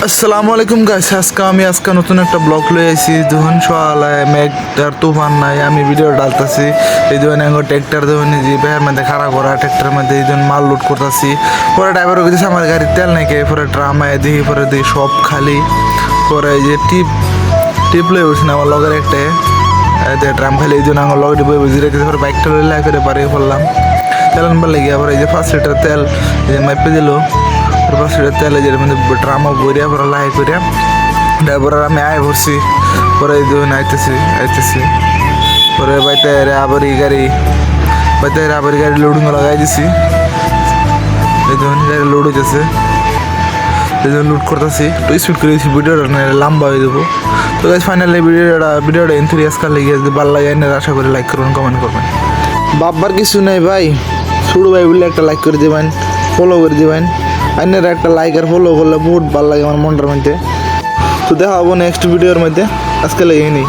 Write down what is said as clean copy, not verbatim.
আসসালামু আলাইকুম গাইস, আজকে নতুন একটা ব্লগ লয়ে আইছি। যখন সকালে মেঘটার তুফান নাই, আমি ভিডিও ডালতাছি। এই ধরুন ট্র্যাক্টর ধরুন যে বেহার মধ্যে খাড়া করা ট্র্যাক্টরের মধ্যে এই মাল লোড করতেছি। পরে ড্রাইভার গেছে আমার গাড়ির তেল নাই কে, পরে ড্রাম আয় দেখি, পরে দেখি সব খালি। পরে এই যে টিপ লয়ে বসছি না আমার লগের একটা ড্রাম খালি, এই জন্য আমার লগে বই বুঝি রেখেছে। পরে বাইকটা লইলে করে বাড়িয়ে পড়লাম তেল আনবার লেগে। আবার এই যে 5 লিটার তেল এই যে মাইপে দিল। 5 লিটার তেল এই যে ড্রামও বইয়া পরে লাই করিয়া ড্রাইভার আমি আয় ভরছি। পরে এই দুজন আইতেছি পরে বাইতে আবার গাড়ি লোডিং লাগাই দিছি। এই দুজন গাড়ি লোড হইতেছে, এই জন্য লুট করতেছি। একটু স্পিড করে দিচ্ছি, ভিডিওটা লম্বা হয়ে দেবো। তো গাইস ফাইনালি ভিডিওটা এনথুরিয়াস কার লেগে ভালো লাগে, আশা করি লাইক করবেন, কমেন্ট করবেন। বাববার কিছু নাই ভাই, শুরু ভাই বললে একটা লাইক করে দেবেন, ফলো করে দেবেন। আইনের একটা লাইক আর ফলো করলে বহুত ভালো লাগে আমার মনটার মধ্যে। তো দেখা হবো নেক্সট ভিডিওর মধ্যে, আজকে লেগে নেই।